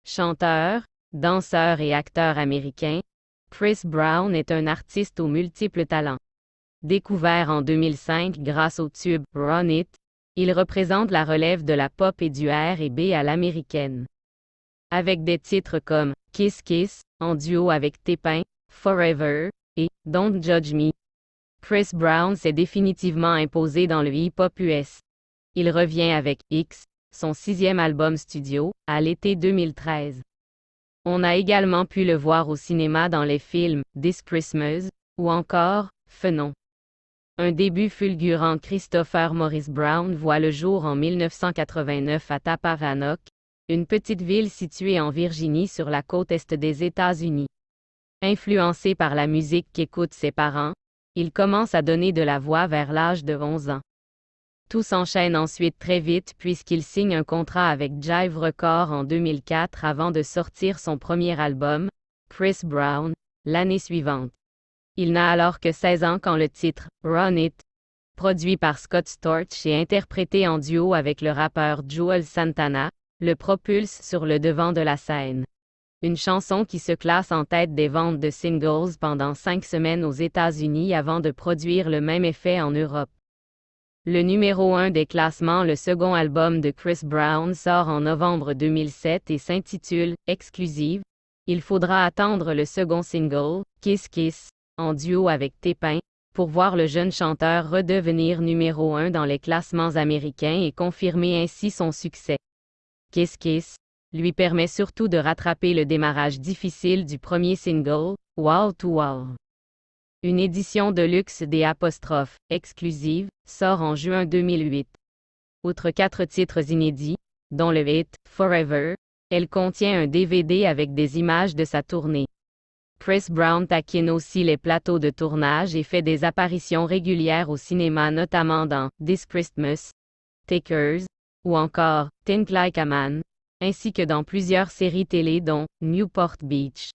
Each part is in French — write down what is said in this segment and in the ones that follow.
Chanteur, danseur et acteur américain, Chris Brown est un artiste aux multiples talents. Découvert en 2005 grâce au tube Run It, il représente la relève de la pop et du R&B à l'américaine. Avec des titres comme Kiss Kiss, en duo avec T-Pain, Forever et Don't Judge Me, Chris Brown s'est définitivement imposé dans le hip-hop US. Il revient avec X, son 6e album studio, à l'été 2013. On a également pu le voir au cinéma dans les films This Christmas ou encore Fenon. Un début fulgurant. Christopher Morris Brown voit le jour en 1989 à Tappahannock, une petite ville située en Virginie sur la côte est des États-Unis. Influencé par la musique qu'écoutent ses parents, il commence à donner de la voix vers l'âge de 11 ans. Tout s'enchaîne ensuite très vite puisqu'il signe un contrat avec Jive Records en 2004 avant de sortir son premier album, Chris Brown, l'année suivante. Il n'a alors que 16 ans quand le titre Run It, produit par Scott Storch et interprété en duo avec le rappeur Juelz Santana, le propulse sur le devant de la scène. Une chanson qui se classe en tête des ventes de singles pendant 5 semaines aux États-Unis avant de produire le même effet en Europe. Le numéro 1 des classements. Le second album de Chris Brown sort en novembre 2007 et s'intitule « Exclusive ». Il faudra attendre le second single, Kiss Kiss, en duo avec T-Pain, pour voir le jeune chanteur redevenir numéro 1 dans les classements américains et confirmer ainsi son succès. Kiss Kiss lui permet surtout de rattraper le démarrage difficile du premier single, Wall to Wall. Une édition de luxe des ' exclusive sort en juin 2008. Outre 4 titres inédits, dont le hit Forever, elle contient un DVD avec des images de sa tournée. Chris Brown taquine aussi les plateaux de tournage et fait des apparitions régulières au cinéma, notamment dans This Christmas, Takers, ou encore Think Like a Man, ainsi que dans plusieurs séries télé dont Newport Beach.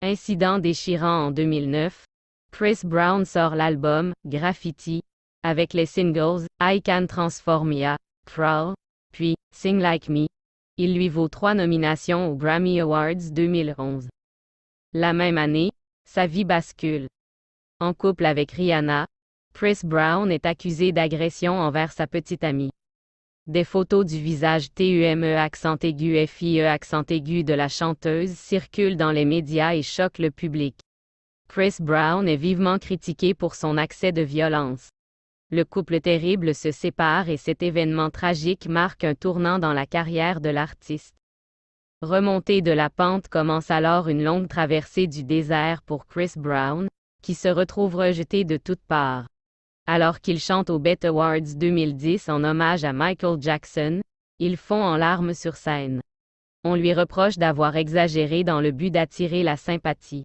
Incident déchirant en 2009, Chris Brown sort l'album Graffiti, avec les singles I Can Transform Ya, Crawl, puis Sing Like Me. Il lui vaut 3 nominations aux Grammy Awards 2011. La même année, sa vie bascule. En couple avec Rihanna, Chris Brown est accusé d'agression envers sa petite amie. Des photos du visage TUME accent aigu FIE accent aigu de la chanteuse circulent dans les médias et choquent le public. Chris Brown est vivement critiqué pour son accès de violence. Le couple terrible se sépare et cet événement tragique marque un tournant dans la carrière de l'artiste. Remontée de la pente commence alors une longue traversée du désert pour Chris Brown, qui se retrouve rejeté de toutes parts. Alors qu'il chante aux BET Awards 2010 en hommage à Michael Jackson, il fond en larmes sur scène. On lui reproche d'avoir exagéré dans le but d'attirer la sympathie.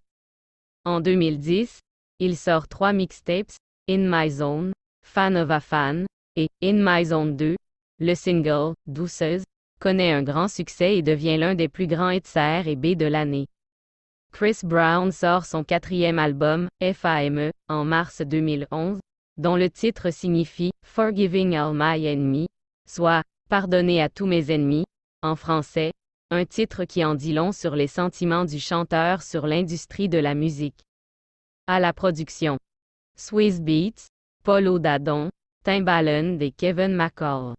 En 2010, il sort 3 mixtapes, In My Zone, Fan of a Fan, et In My Zone 2. Le single, Douceuse, connaît un grand succès et devient l'un des plus grands hits R&B de l'année. Chris Brown sort son 4e album, FAME, en mars 2011, dont le titre signifie « Forgiving All My Enemy », soit « Pardonner à tous mes ennemis », en français, un titre qui en dit long sur les sentiments du chanteur sur l'industrie de la musique. À la production. Swizz Beatz, Paul Odadon, Timbaland et Kevin McCall.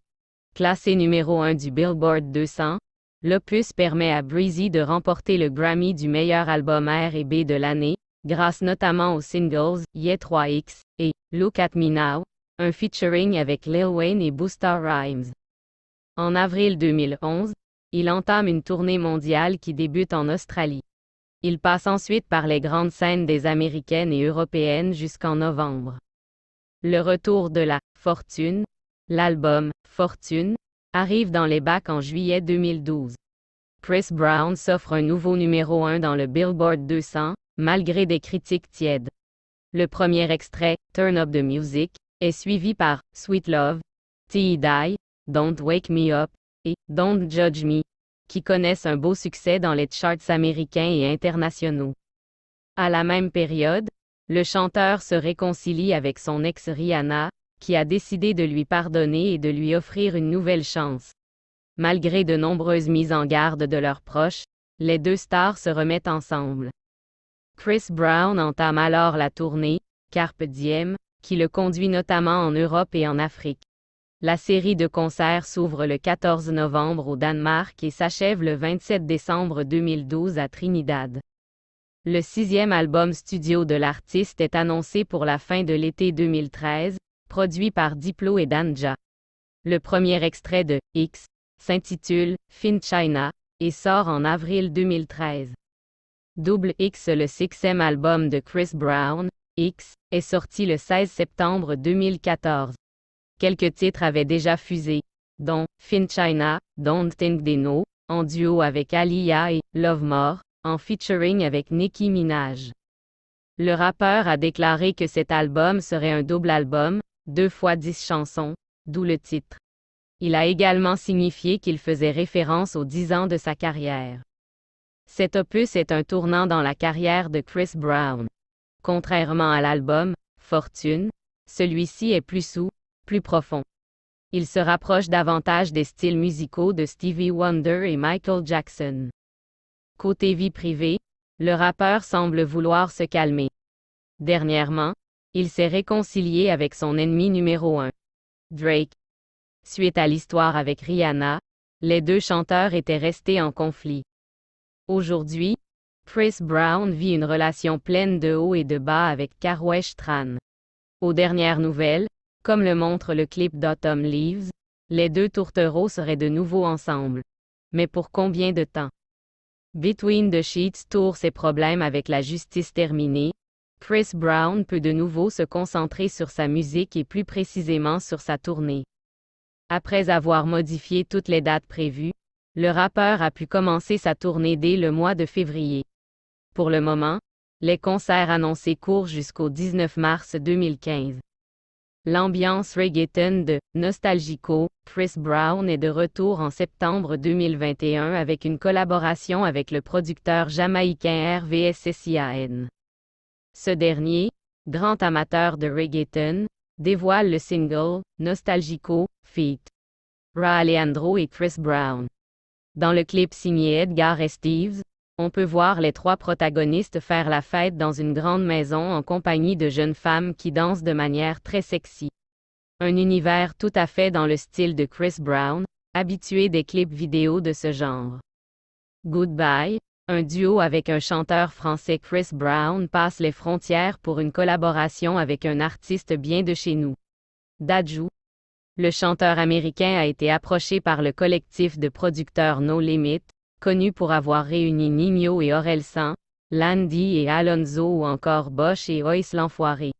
Classé numéro 1 du Billboard 200, l'opus permet à Breezy de remporter le Grammy du meilleur album R&B de l'année, grâce notamment aux singles Yeah 3X et Look at Me Now, un featuring avec Lil Wayne et Busta Rhymes. En avril 2011, il entame une tournée mondiale qui débute en Australie. Il passe ensuite par les grandes scènes des américaines et européennes jusqu'en novembre. Le retour de la fortune, l'album Fortune, arrive dans les bacs en juillet 2012. Chris Brown s'offre un nouveau numéro 1 dans le Billboard 200, malgré des critiques tièdes. Le premier extrait, Turn Up the Music, est suivi par Sweet Love, Till Die, Don't Wake Me Up et Don't Judge Me, qui connaissent un beau succès dans les charts américains et internationaux. À la même période, le chanteur se réconcilie avec son ex Rihanna, qui a décidé de lui pardonner et de lui offrir une nouvelle chance. Malgré de nombreuses mises en garde de leurs proches, les deux stars se remettent ensemble. Chris Brown entame alors la tournée Carpe Diem, qui le conduit notamment en Europe et en Afrique. La série de concerts s'ouvre le 14 novembre au Danemark et s'achève le 27 décembre 2012 à Trinidad. Le 6e album studio de l'artiste est annoncé pour la fin de l'été 2013, produit par Diplo et Danja. Le premier extrait de X s'intitule Fin China et sort en avril 2013. Double X, le 6e album de Chris Brown, X, est sorti le 16 septembre 2014. Quelques titres avaient déjà fusé, dont Fin China, Don't Think They Know, en duo avec Aaliyah et Love More, en featuring avec Nicki Minaj. Le rappeur a déclaré que cet album serait un double album, 2 fois 10 chansons, d'où le titre. Il a également signifié qu'il faisait référence aux 10 ans de sa carrière. Cet opus est un tournant dans la carrière de Chris Brown. Contrairement à l'album Fortune, celui-ci est plus plus profond. Il se rapproche davantage des styles musicaux de Stevie Wonder et Michael Jackson. Côté vie privée, le rappeur semble vouloir se calmer. Dernièrement, il s'est réconcilié avec son ennemi numéro 1, Drake. Suite à l'histoire avec Rihanna, les deux chanteurs étaient restés en conflit. Aujourd'hui, Chris Brown vit une relation pleine de hauts et de bas avec Karwesh Tran. Aux dernières nouvelles, comme le montre le clip d'Autumn Leaves, les deux tourtereaux seraient de nouveau ensemble. Mais pour combien de temps? Between the Sheets Tour, ses problèmes avec la justice terminés, Chris Brown peut de nouveau se concentrer sur sa musique et plus précisément sur sa tournée. Après avoir modifié toutes les dates prévues, le rappeur a pu commencer sa tournée dès le mois de février. Pour le moment, les concerts annoncés courent jusqu'au 19 mars 2015. L'ambiance reggaeton de Nostalgico, Chris Brown est de retour en septembre 2021 avec une collaboration avec le producteur jamaïcain RVSSIAN. Ce dernier, grand amateur de reggaeton, dévoile le single Nostalgico, feat. Ra Alejandro et Chris Brown. Dans le clip signé Edgar et Steves, on peut voir les trois protagonistes faire la fête dans une grande maison en compagnie de jeunes femmes qui dansent de manière très sexy. Un univers tout à fait dans le style de Chris Brown, habitué des clips vidéo de ce genre. Goodbye, un duo avec un chanteur français. Chris Brown passe les frontières pour une collaboration avec un artiste bien de chez nous. Dadju. Le chanteur américain a été approché par le collectif de producteurs No Limit, connu pour avoir réuni Nino et Orelsan, Landy et Alonzo ou encore Bosch et Ois l'Enfoiré.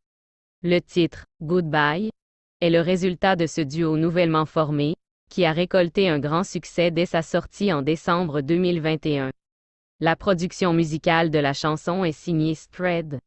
Le titre, Goodbye, est le résultat de ce duo nouvellement formé, qui a récolté un grand succès dès sa sortie en décembre 2021. La production musicale de la chanson est signée Spread.